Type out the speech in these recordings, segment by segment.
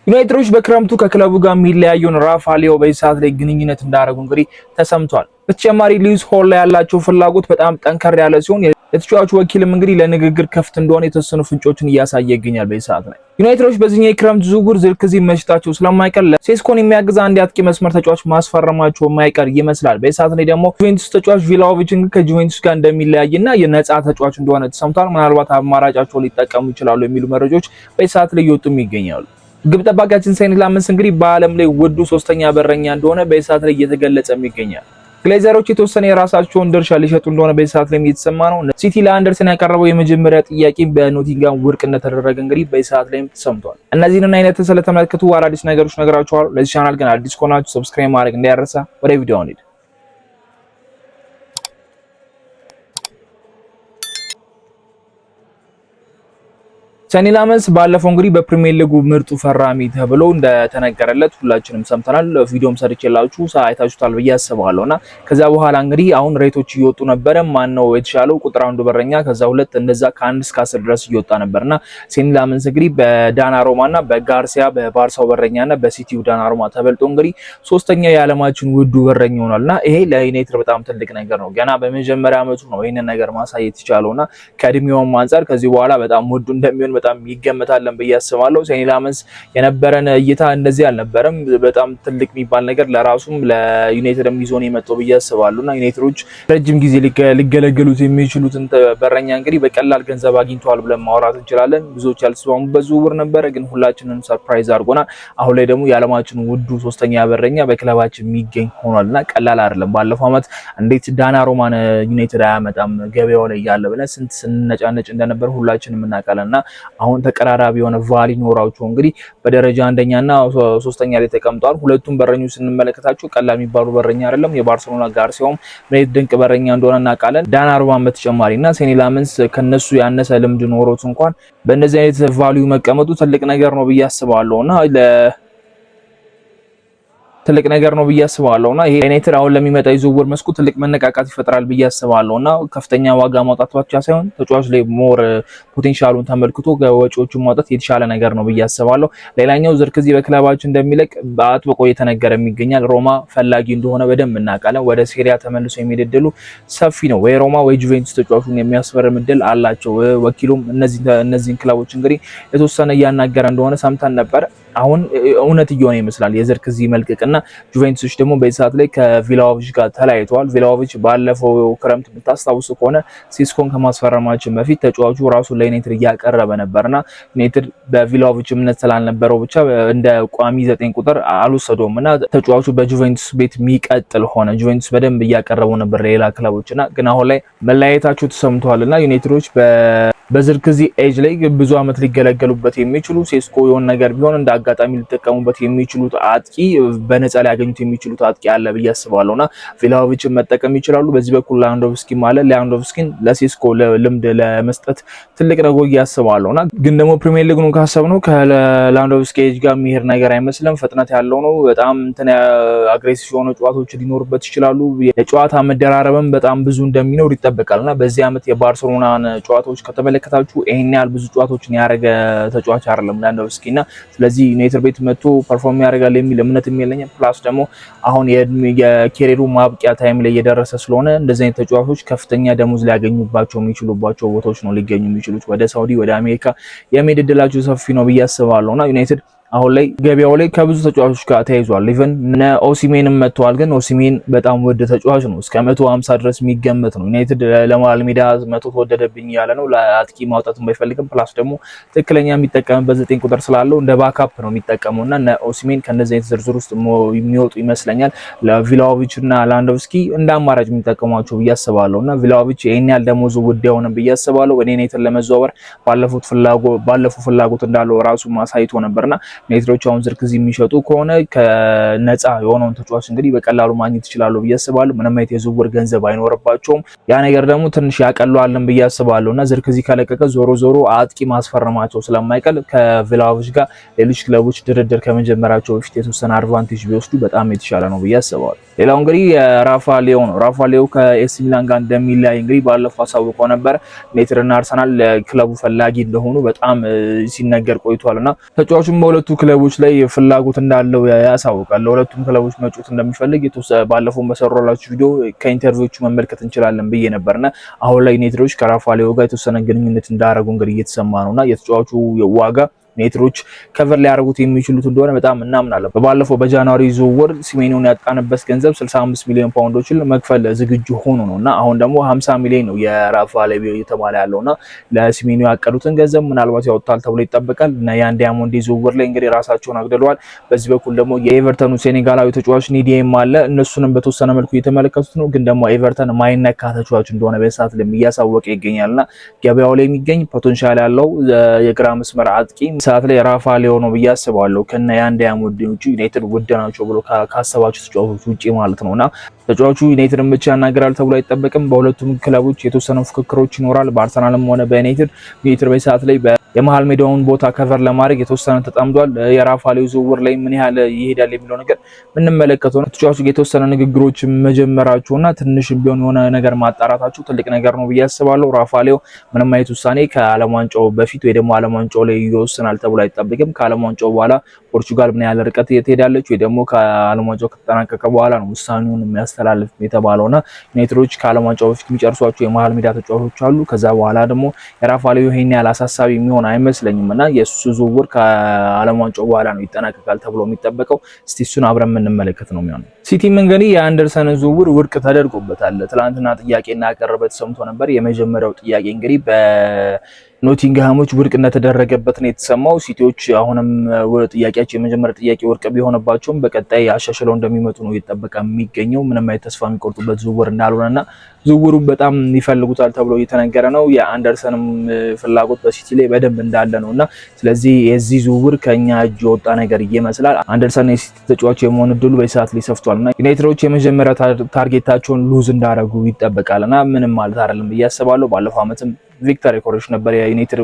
ዩናይትዶች በክረምቱ ከክለቡ ጋር የሚለያየውን ራፋሊዮ በሰዓት ላይ ግንኙነት እንዳደረጉ እንግዲህ ተሰምቷል። በተጨማሪ ሉዊስ ሆል ላይ ያላቸው ፍላጎት በጣም ጠንከር ያለ ሲሆን የተጫዋቹ ወኪልም እንግዲህ ለንግግር ከፍት እንደሆነ የተወሰኑ ፍንጮችን እያሳየ ይገኛል። በሰዓት ላይ ዩናይትዶች በዚህኛው የክረምት ዝውውር ዝርክዚ መሽታቸው ስለማይቀር ሴስኮን የሚያግዝ አንድ አጥቂ መስመር ተጫዋች ማስፈረማቸው የማይቀር ይመስላል። በሰዓት ላይ ደግሞ ጁቬንቱስ ተጫዋች ቪላሆቪችን ከጁቬንቱስ ጋር እንደሚለያይና የነጻ ተጫዋች እንደሆነ ተሰምቷል። ምናልባት አማራጫቸው ሊጠቀሙ ይችላሉ የሚሉ መረጃዎች በሰዓት ላይ እየወጡም ይገኛሉ። ግብ ጠባቂያችን ሴኒ ላመንስ እንግዲህ በዓለም ላይ ውዱ ሶስተኛ በረኛ እንደሆነ በሰዓት ላይ እየተገለጸም ይገኛል። ግሌዘሮች የተወሰነ የራሳቸውን ድርሻ ሊሸጡ እንደሆነ በሰዓት ላይ እየተሰማ ነው። ሲቲ ለአንደርሰን ያቀረበው የመጀመሪያ ጥያቄ በኖቲንጋም ውድቅ እንደተደረገ እንግዲህ በሰዓት ላይ ተሰምቷል። እነዚህን አይነት ስለተመለከቱ አዳዲስ ነገሮች ነግራችኋለሁ። ለዚህ ቻናል ግን አዲስ ከሆናችሁ ሰብስክራይብ ማድረግ እንዳይረሳ። ወደ ቪዲዮው እንሂድ። ሴኒ ላመንስ ባለፈው እንግዲህ በፕሪሚየር ሊጉ ምርጡ ፈራሚ ተብሎ እንደተነገረለት ሁላችንም ሰምተናል። ቪዲዮም ሰርቼላችሁ አይታችሁታል ብዬ አስባለሁና ከዛ በኋላ እንግዲህ አሁን ሬቶች እየወጡ ነበረ። ማን ነው የተሻለው ቁጥር አንዱ በረኛ፣ ከዛ ሁለት እንደዛ ከ1 እስከ 10 ድረስ እየወጣ ነበርና ሴኒ ላመንስ እንግዲህ በዳናሮማና በጋርሲያ በባርሳው በረኛና በሲቲው ዳናሮማ ተበልጦ እንግዲህ ሶስተኛው የዓለማችን ውዱ በረኛ ሆኗልና ይሄ ለዩናይትድ በጣም ትልቅ ነገር ነው። ገና በመጀመሪያ አመቱ ነው ይሄንን ነገር ማሳየት ይቻለውና ከእድሜውም አንፃር ከዚህ በኋላ በጣም ውዱ እንደሚሆን በጣም ይገመታለን ብዬ አስባለሁ። ሴኒ ላመንስ የነበረን እይታ እንደዚህ አልነበረም። በጣም ትልቅ የሚባል ነገር ለራሱም ለዩናይትድም ይዞን የመጣው ብዬ አስባለሁና ዩናይትዶች ረጅም ጊዜ ሊገለገሉት የሚችሉትን በረኛ እንግዲህ በቀላል ገንዘብ አግኝተዋል ብለን ማውራት እንችላለን። ብዙዎች ያልተስማሙበት ዝውውር ነበረ፣ ግን ሁላችንም ሰርፕራይዝ አድርጎናል። አሁን ላይ ደግሞ የዓለማችን ውዱ ሶስተኛ በረኛ በክለባችን የሚገኝ ሆኗልና ቀላል አይደለም። ባለፈው አመት እንዴት ዳናሮማን ዩናይትድ አያመጣም ገበያው ላይ ያለ ብለን ስንት ስንነጫነጭ እንደነበር ሁላችንም እናውቃለንና አሁን ተቀራራቢ የሆነ ቫሊ ኖራቸው እንግዲህ በደረጃ አንደኛና ሶስተኛ ላይ ተቀምጠዋል። ሁለቱም በረኞች ስንመለከታቸው ቀላል የሚባሉ በረኛ አይደለም። የባርሴሎና ጋርሲያውም ምን ድንቅ በረኛ እንደሆነ እናውቃለን። ዳናሩማን በተጨማሪና ሴኒ ላመንስ ከነሱ ያነሰ ልምድ ኖሮት እንኳን በእነዚህ አይነት ቫልዩ መቀመጡ ትልቅ ነገር ነው ብዬ አስባለሁና ትልቅ ነገር ነው ብዬ አስባለሁና ይሄ ዩናይትድ አሁን ለሚመጣ የዝውውር መስኩ ትልቅ መነቃቃት ይፈጥራል ብዬ አስባለሁና ከፍተኛ ዋጋ ማውጣት ብቻ ሳይሆን ተጫዋች ላይ ሞር ፖቴንሻሉን ተመልክቶ ወጪዎቹን ማውጣት የተሻለ ነገር ነው ብዬ አስባለሁ። ሌላኛው ዝርክዚ በክለባችን እንደሚለቅ በአጥብቆ እየተነገረ ይገኛል። ሮማ ፈላጊ እንደሆነ በደንብ እናውቃለን። ወደ ሴሪያ ተመልሶ የሚሄድ እድሉ ሰፊ ነው። ወይ ሮማ ወይ ጁቬንቱስ ተጫዋቹን የሚያስፈርም እድል አላቸው። ወኪሉም እነዚህን ክለቦች እንግዲህ የተወሰነ እያናገረ እንደሆነ ሰምተን ነበር። አሁን እውነት እየሆነ ይመስላል የዝርክዚ መልቀቅና ጁቬንቱስ ደግሞ በሰዓት ላይ ከቪላሆቪች ጋር ተለያይተዋል። ቪላሆቪች ባለፈው ክረምት ብታስታውሱ ከሆነ ሲስኮን ከማስፈረማችን በፊት ተጫዋቹ ራሱ ለዩናይትድ እያቀረበ ነበርና ዩናይትድ በቪላሆቪች እምነት ስላልነበረው ብቻ እንደ ቋሚ 9 ቁጥር አልወሰደውምና ተጫዋቹ በጁቬንቱስ ቤት የሚቀጥል ሆነ። ጁቬንቱስ በደንብ እያቀረበው ነበር ሌላ ክለቦችና ግን አሁን ላይ መለያየታቸው ተሰምቷልና ዩናይትዶች በዝርክዚ ኤጅ ላይ ብዙ አመት ሊገለገሉበት የሚችሉ ሴስኮ የሆነ ነገር ቢሆን እንደ አጋጣሚ ሊጠቀሙበት የሚችሉት አጥቂ በነፃ ሊያገኙት የሚችሉት አጥቂ አለ ብዬ አስባለሁና ቪላሆቪችን መጠቀም ይችላሉ። በዚህ በኩል ላንዶቭስኪ ማለት ላንዶቭስኪን ለሴስኮ ልምድ ለመስጠት ትልቅ ነው ብዬ አስባለሁና ግን ደግሞ ፕሪሚየር ሊግ ነው ካሰብነው ከላንዶቭስኪ ኤጅ ጋር የሚሄድ ነገር አይመስልም። ፍጥነት ያለው ነው። በጣም አግሬሲቭ የሆኑ ጨዋታዎች ሊኖርበት ይችላሉ። የጨዋታ መደራረብም በጣም ብዙ እንደሚኖር ይጠበቃልና በዚህ አመት የባርሴሎናን ጨዋታዎች ከተመለከታችሁ ይሄን ያህል ብዙ ጨዋታዎችን ያረገ ተጫዋች አይደለም ላንዶቭስኪና ስለዚህ ዩናይትድ ቤት መጥቶ ፐርፎርም ያደርጋል የሚል እምነት የሚለኝ ፕላስ ደግሞ አሁን የኬሪሩ ማብቂያ ታይም ላይ እየደረሰ ስለሆነ እንደዚህ አይነት ተጫዋቾች ከፍተኛ ደሞዝ ሊያገኙባቸው የሚችሉባቸው ቦታዎች ነው ሊገኙ የሚችሉት። ወደ ሳውዲ ወደ አሜሪካ የመሄድ ዕድላቸው ሰፊ ነው ብዬ አስባለሁና ዩናይትድ አሁን ላይ ገበያው ላይ ከብዙ ተጫዋቾች ጋር ተያይዟል። ኢቨን ኦሲሜንም መጥቷል። ግን ኦሲሜን በጣም ውድ ተጫዋች ነው። እስከ 150 ድረስ የሚገመት ነው። ዩናይትድ ለመሃል ሜዳ 100 ተወደደብኝ ያለ ነው። ለአጥቂ ማውጣትም ባይፈልግም ፕላስ ደግሞ ትክክለኛ የሚጠቀምበት 9 ቁጥር ስላለው እንደ ባካፕ ነው የሚጠቀመውና ኦሲሜን ከነዚህ አይነት ዝርዝር ውስጥ የሚወጡ ይመስለኛል። ለቪላሆቪች እና ላንዶቭስኪ እንደ አማራጭ የሚጠቀሟቸው ብዬ አስባለሁና ቪላሆቪች ይሄን ያህል ደሞዙ ውድ የሆነ ብዬ አስባለሁ። ወደ ዩናይትድ ለመዘዋወር ባለፈው ፍላጎት እንዳለው ራሱ ማሳይቶ ነበርና ዩናይትዶች አሁን ዝርክዚ የሚሸጡ ከሆነ ከነፃ የሆነውን ተጫዋች እንግዲህ በቀላሉ ማግኘት ይችላሉ ብዬ አስባለሁ። ምንም አይነት የዝውውር ገንዘብ አይኖርባቸውም። ያ ነገር ደግሞ ትንሽ ያቀለዋልን ብዬ አስባለሁና ዝርክዚ ከለቀቀ ዞሮ አጥቂ ማስፈረማቸው ስለማይቀል ከቪላሆቪች ጋር ሌሎች ክለቦች ድርድር ከመጀመራቸው በፊት የተወሰነ አድቫንቴጅ ቢወስዱ በጣም የተሻለ ነው ብዬ አስባለሁ። ሌላው እንግዲህ ራፋሊዮ ነው። ራፋሊዮ ከኤሲ ሚላን ጋር እንደሚለያይ እንግዲህ ባለፈው አሳውቀው ነበር። ዩናይትድ እና አርሰናል ለክለቡ ፈላጊ እንደሆኑ በጣም ሲነገር ቆይቷልና ተጫዋቹም በሁለቱ ክለቦች ላይ ፍላጎት እንዳለው ያሳውቃል። ለሁለቱም ክለቦች መጫወት እንደሚፈልግ ባለፈው በሰራላችሁ ቪዲዮ ከኢንተርቪዎቹ መመልከት እንችላለን ብዬ ነበርና አሁን ላይ ዩናይትዶች ከራፋኤል ጋር የተወሰነ ግንኙነት እንዳደረጉ እንግዲህ እየተሰማ ነውና የተጫዋቹ ዋጋ ዩናይትዶች ከቨር ሊያደርጉት የሚችሉት እንደሆነ በጣም እናምናለን። በባለፈው በጃንዋሪ ዝውውር ሲሜኒዮን ያጣንበት ገንዘብ 65 ሚሊዮን ፓውንዶችን መክፈል ዝግጁ ሆኖ ነውና አሁን ደግሞ 50 ሚሊዮን ነው የራፋኤል እየተባለ ያለውና ለሲሜኒዮ ያቀዱትን ገንዘብ ምናልባት ያወጣል ተብሎ ይጠበቃል እና ያን ዳያሞንድ ዝውውር ላይ እንግዲህ ራሳቸውን አግደለዋል። በዚህ በኩል ደግሞ የኤቨርተኑ ሴኔጋላዊ ተጫዋች ኒዲኤም አለ። እነሱንም በተወሰነ መልኩ እየተመለከቱት ነው። ግን ደግሞ ኤቨርተን ማይነካ ተጫዋች እንደሆነ በሰዓት ላይ እያሳወቀ ይገኛልና ገበያው ላይ የሚገኝ ፖቴንሻል ያለው የግራ መስመር አጥቂ ሰዓት ላይ ራፋኤል ነው ብዬ አስባለሁ። ከነ ያን ዳያሞንድ ውጪ ዩናይትድ ውድ ናቸው ብሎ ካሰባቸው ተጫዋቾች ውጪ ማለት ነውና ተጫዋቹ ዩናይትድን ብቻ ያናገራል ተብሎ አይጠበቅም። በሁለቱም ክለቦች የተወሰኑ ፍክክሮች ይኖራል። በአርሰናልም ሆነ ዩናይትድ በሰዓት ላይ የመሃል ሜዳውን ቦታ ከቨር ለማድረግ የተወሰነ ተጣምዷል። የራፋኤል ዝውውር ላይ ምን ያህል ይሄዳል የሚለው ነገር ምንመለከተው ነው። ተጫዋቹ የተወሰነ ንግግሮች መጀመራቸውና ትንሽ ቢሆን የሆነ ነገር ማጣራታቸው ትልቅ ነገር ነው ብዬ አስባለሁ። ራፋኤል ምንም አይነት ውሳኔ ከዓለም ዋንጫው በፊት ወይ ደግሞ ዓለም ዋንጫው ላይ ይወስናል ተብሎ አይጠበቅም። ከዓለም ዋንጫው በኋላ ፖርቹጋል ምን ያህል ርቀት ትሄዳለች ወይ ደግሞ ከዓለም ዋንጫው ከተጠናቀቀ በኋላ ነው ውሳኔውን የሚያስተላልፍ የተባለውና ዩናይትዶች ከዓለም ዋንጫው በፊት የሚጨርሷቸው የመሃል ሜዳ ተጫዋቾች አሉ። ከዛ በኋላ ደግሞ የራፋኤል ይሄን ያህል አሳሳቢ የሚሆን አይመስለኝም እና የሱ ዝውውር ከዓለም ዋንጫው በኋላ ነው ይጠናቀቃል ተብሎ የሚጠበቀው። እስቲ እሱን አብረን የምንመለከት ነው የሚሆነው። ሲቲም እንግዲህ የአንደርሰን ዝውውር ውድቅ ተደርጎበታል። ትላንትና ጥያቄና ያቀረበ ተሰምቶ ነበር። የመጀመሪያው ጥያቄ እንግዲህ ኖቲንግሃሞች ውድቅ እንደተደረገበት ነው የተሰማው። ሲቲዎች አሁንም ጥያቄያቸው የመጀመሪያ ጥያቄ ውድቅ ቢሆንባቸውም በቀጣይ አሻሽለው እንደሚመጡ ነው እየተጠበቀ የሚገኘው። ምንም አይነት ተስፋ የሚቆርጡበት ዝውውር እንዳልሆነና ዝውውሩ በጣም ይፈልጉታል ተብሎ እየተነገረ ነው። የአንደርሰንም ፍላጎት በሲቲ ላይ በደንብ እንዳለ ነውና ስለዚህ የዚህ ዝውውር ከኛ እጅ የወጣ ነገር ይመስላል። አንደርሰን የሲቲ ተጫዋች የመሆን እድሉ በሰዓት ላይ ሰፍቷልና ዩናይትዶች የመጀመሪያ ታርጌታቸውን ሉዝ እንዳደረጉ ይጠበቃልና ምንም ማለት አይደለም ብዬ አስባለሁ። ባለፈው ዓመትም ቪክተር ኮሬሽ ነበር የዩናይትድ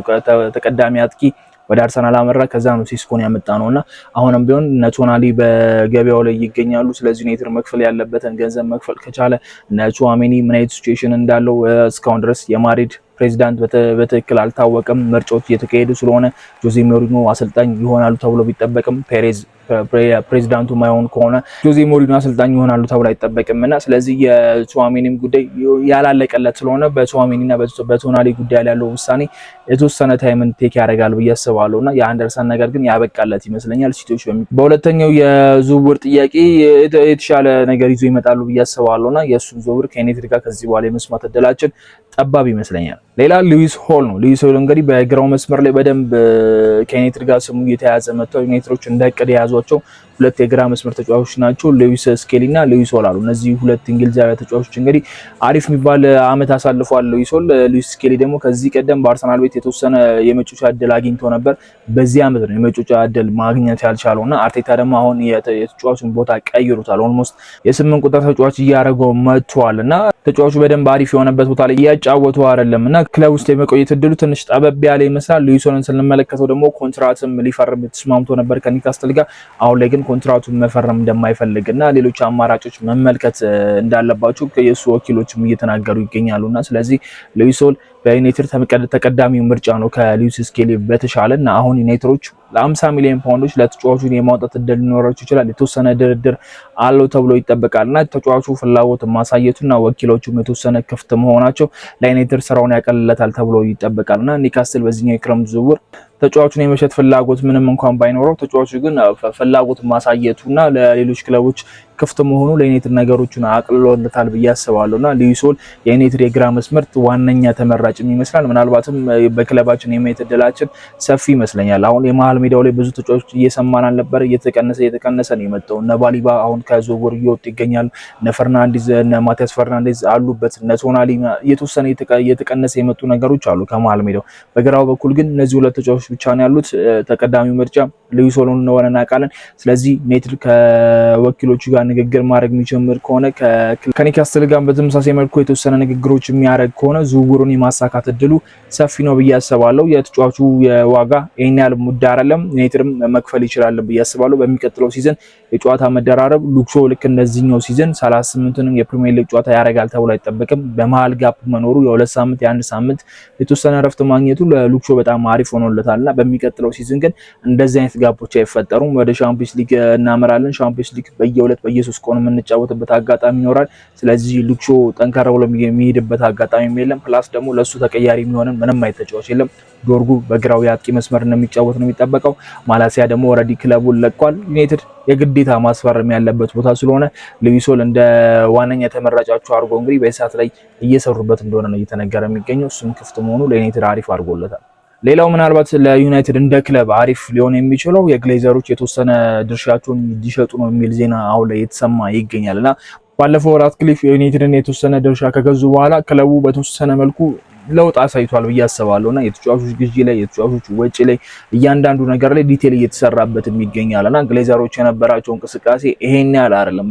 ተቀዳሚ አጥቂ ወደ አርሰናል አመራ። ከዛ ነው ሲስኮን ያመጣ ነውና አሁንም ቢሆን ነቶናሊ በገበያው ላይ ይገኛሉ። ስለዚህ ዩናይትድ መክፈል ያለበትን ገንዘብ መክፈል ከቻለ ነቹአሜኒ ምን አይነት ሲቹዌሽን እንዳለው እስካሁን ድረስ የማድሪድ ፕሬዚዳንት በትክክል አልታወቀም። ምርጫዎች እየተካሄዱ ስለሆነ ጆዜ ሞሪኖ አሰልጣኝ ይሆናሉ ተብሎ ቢጠበቅም ፕሬዚዳንቱ ማይሆን ከሆነ ጆዜ ሞሪኖ አሰልጣኝ ይሆናሉ ተብሎ አይጠበቅምና ስለዚህ የቹአሜኒም ጉዳይ ያላለቀለት ስለሆነ በቹአሜኒና በቶናሊ ጉዳይ ላይ ያለው ውሳኔ የተወሰነ ታይምን ቴክ ያደርጋል ብዬ አስባለሁና የአንደርሰን ነገር ግን ያበቃለት ይመስለኛል። ሲቲዎች በሁለተኛው የዝውውር ጥያቄ የተሻለ ነገር ይዞ ይመጣሉ ብዬ አስባለሁና የእሱን ዝውውር ከዩናይትድ ጋር ከዚህ በኋላ የመስማት እድላችን ጠባብ ይመስለኛል። ሌላ ሉዊስ ሆል ነው። ሉዊስ ሆል እንግዲህ በግራው መስመር ላይ በደንብ ከዩናይትድ ጋር ስሙ እየተያዘ መጥቷል። ዩናይትዶች እንደቀደ የያዟቸው ሁለት የግራ መስመር ተጫዋቾች ናቸው፣ ሉዊስ ስኬሊ እና ሉዊስ ሆል አሉ። እነዚህ ሁለት እንግሊዛዊ ተጫዋቾች እንግዲህ አሪፍ የሚባል አመት አሳልፈዋል። ሉዊስ ስኬሊ ደግሞ ከዚህ ቀደም በአርሰናል ቤት የተወሰነ የመጮቻ እድል አግኝቶ ነበር። በዚህ አመት ነው የመጮቻ እድል ማግኘት ያልቻለውና አርቴታ ደግሞ አሁን የተጫዋቹን ቦታ ቀይሩታል። ኦልሞስት የ8 ቁጥር ተጫዋች እያደረገው መጥቷልና ተጫዋቹ በደንብ አሪፍ የሆነበት ቦታ ላይ እያጫወቱ አይደለምና ክለብ ውስጥ የመቆየት እድሉ ትንሽ ጠበብ ያለ ይመስላል። ሉዊስ ሆልን ስንመለከተው ደግሞ ኮንትራትም ሊፈርም ተስማምቶ ነበር ከኒውካስትል ጋር። አሁን ላይ ግን ኮንትራቱን መፈረም እንደማይፈልግና ሌሎች አማራጮች መመልከት እንዳለባቸው የሱ ወኪሎችም እየተናገሩ ይገኛሉና ስለዚህ ሉዊስ ሆል በዩናይትድ ተቀዳሚው ምርጫ ነው ከሉዊስ ስኬሊ በተሻለና አሁን ዩናይትዶች ለ50 ሚሊዮን ፓውንዶች ለተጫዋቹን የማውጣት እድል ሊኖራቸው ይችላል። የተወሰነ ድርድር አለው ተብሎ ይጠበቃልና ተጫዋቹ ፍላጎት ማሳየቱና ወኪሎቹም የተወሰነ ክፍት መሆናቸው ለዩናይትድ ስራውን ያቀልለታል ተብሎ ይጠበቃልና ኒውካስትል በዚህኛው የክረምት ዝውውር ተጫዋቹን የመሸጥ ፍላጎት ምንም እንኳን ባይኖረው ተጫዋቹ ግን ፍላጎት ማሳየቱና ለሌሎች ክለቦች ክፍት መሆኑ ለዩናይትድ ነገሮችን አቅልሎለታል ብዬ አስባለሁና ሉዊስ ሆል የዩናይትድ የግራ መስመር ዋነኛ ተመራጭ ይመስላል። ምናልባትም በክለባችን የማየት እድላችን ሰፊ ይመስለኛል። አሁን የመሃል ሜዳው ላይ ብዙ ተጫዋቾች እየሰማን አልነበር፣ እየተቀነሰ ነው የመጣው። እነ ባሊባ አሁን ከዝውውር እየወጡ ይገኛሉ። እነ ፈርናንዴዝ እነ ማቲያስ ፈርናንዴዝ አሉበት። እነ ቶናሊ የተወሰነ እየተቀነሰ የመጡ ነገሮች አሉ ከመሃል ሜዳው። በግራው በኩል ግን እነዚህ ሁለት ተጫዋቾች ብቻ ነው ያሉት። ተቀዳሚው ምርጫ ሉዊስ ሆል ነው እናውቃለን። ስለዚህ ዩናይትድ ከወኪሎቹ ጋር ንግግር ማድረግ የሚጀምር ከሆነ ከኒካስትል ጋር በተመሳሳይ መልኩ የተወሰነ ንግግሮች የሚያደርግ ከሆነ ዝውውሩን የማሳካት እድሉ ሰፊ ነው ብዬ አስባለሁ። የተጫዋቹ የዋጋ ይሄን ያህል ሙድ አይደለም። ዩናይትድም መክፈል ይችላል ብዬ አስባለሁ። በሚቀጥለው ሲዝን የጨዋታ መደራረብ ሉክሾ ልክ እንደዚህኛው ሲዝን 38ንም የፕሪሚየር ሊግ ጨዋታ ያደርጋል ተብሎ አይጠበቅም። በመሃል ጋፕ መኖሩ የ2 ሳምንት የ1 ሳምንት የተወሰነ ረፍት ማግኘቱ ለሉክሾ በጣም አሪፍ ሆኖለታልና በሚቀጥለው ሲዝን ግን እንደዚህ አይነት ጋፖች አይፈጠሩም። ወደ ሻምፒዮንስ ሊግ እናመራለን። ሻምፒዮንስ ሊግ በየ2 በየ3 ቀን የምንጫወትበት አጋጣሚ ይኖራል። ስለዚህ ሉክሾ ጠንካራ ብሎ የሚሄድበት አጋጣሚ የለም። ፕላስ ደግሞ ለሱ ተቀያሪ የሚሆንን ምንም አይተጫወች የለም። ዶርጉ በግራው የአጥቂ መስመር እንደሚጫወት ነው የሚጠበቀው። ማላሲያ ደግሞ ኦልሬዲ ክለቡን ለቋል። ዩናይትድ የግዴታ ማስፈረም ያለበት ቦታ ስለሆነ ሉዊሶል እንደ ዋነኛ ተመራጫቸው አድርጎ እንግዲህ በሰዓት ላይ እየሰሩበት እንደሆነ ነው እየተነገረ የሚገኘው። እሱም ክፍት መሆኑ ለዩናይትድ አሪፍ አድርጎለታል። ሌላው ምናልባት ለዩናይትድ እንደ ክለብ አሪፍ ሊሆን የሚችለው የግሌዘሮች የተወሰነ ድርሻቸውን እንዲሸጡ ነው የሚል ዜና አሁን ላይ የተሰማ ይገኛልና ባለፈው ራትክሊፍ የዩናይትድን የተወሰነ ድርሻ ከገዙ በኋላ ክለቡ በተወሰነ መልኩ ለውጥ አሳይቷል ብዬ አስባለሁና የተጫዋቾች ግዢ ላይ የተጫዋቾች ወጪ ላይ እያንዳንዱ ነገር ላይ ዲቴል እየተሰራበት ይገኛልና ግሌዘሮች የነበራቸው እንቅስቃሴ ይሄን ያህል አይደለም።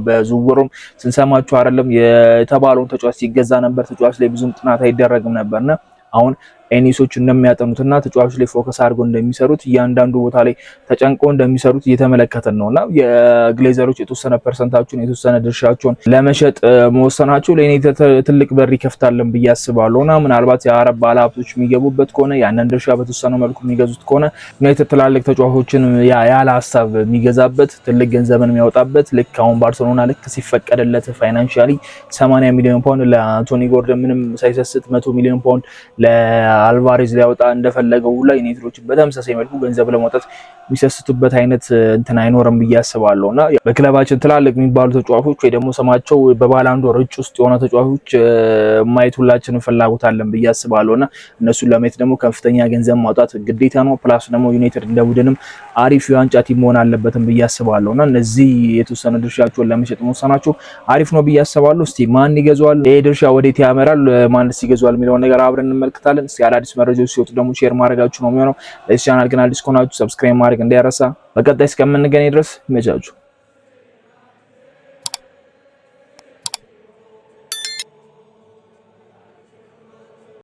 በዝውውሩም ስንሰማቸው አይደለም የተባለውን ተጫዋች ሲገዛ ነበር። ተጫዋች ላይ ብዙም ጥናት አይደረግም ነበርና አሁን ኤኒሶች እንደሚያጠኑትና ተጫዋቾች ላይ ፎከስ አድርገው እንደሚሰሩት እያንዳንዱ ቦታ ላይ ተጨንቀው እንደሚሰሩት እየተመለከተን ነውና የግሌዘሮች የተወሰነ ፐርሰንታቸውን የተወሰነ ድርሻቸውን ለመሸጥ መወሰናቸው ለዩናይትድ ትልቅ በር ይከፍታልን ብዬ አስባለሁና ምናልባት የአረብ ባለሀብቶች የሚገቡበት ከሆነ ያንን ድርሻ በተወሰነ መልኩ የሚገዙት ከሆነ ዩናይትድ ትላልቅ ተጫዋቾችን ያለ ሀሳብ የሚገዛበት ትልቅ ገንዘብን የሚያወጣበት ልክ አሁን ባርሴሎና ልክ ሲፈቀደለት ፋይናንሻሊ 80 ሚሊዮን ፓውንድ ለአንቶኒ ጎርደን ምንም ሳይሰስት 100 ሚሊዮን ፓውንድ አልቫሬዝ ሊያወጣ እንደፈለገው ሁላ ዩናይትዶች በተመሳሳይ መልኩ ገንዘብ ለማውጣት የሚሰስቱበት አይነት እንትን አይኖርም ብዬ አስባለሁና በክለባችን ትላልቅ የሚባሉ ተጫዋቾች ወይ ደግሞ ስማቸው በባላንዶር እጭ ውስጥ የሆነ ተጫዋቾች ማየት ሁላችንም ፍላጎት አለን ብዬ አስባለሁና እነሱን ለማየት ደግሞ ከፍተኛ ገንዘብ ማውጣት ግዴታ ነው። ፕላስ ደግሞ ዩናይትድ እንደ ቡድንም አሪፍ የዋንጫ ቲም መሆን አለበትም ብዬ አስባለሁና እነዚህ የተወሰነ ድርሻቸውን ለመሸጥ መወሰናቸው አሪፍ ነው ብዬ አስባለሁ። እስቲ ማን ይገዛዋል፣ ይሄ ድርሻ ወዴት ያመራል፣ ማንስ ይገዛዋል የሚለውን ነገር አብረን እንመልከታለን። እስቲ አዳዲስ መረጃዎች ሲወጡ ደግሞ ሼር ማድረጋችሁ ነው የሚሆነው። ለዚህ ቻናል ግን አዲስ ከሆናችሁ ሰብስክራይብ ማድረግ እንዳይረሳ። በቀጣይ እስከምንገናኝ ድረስ ይመቻችሁ።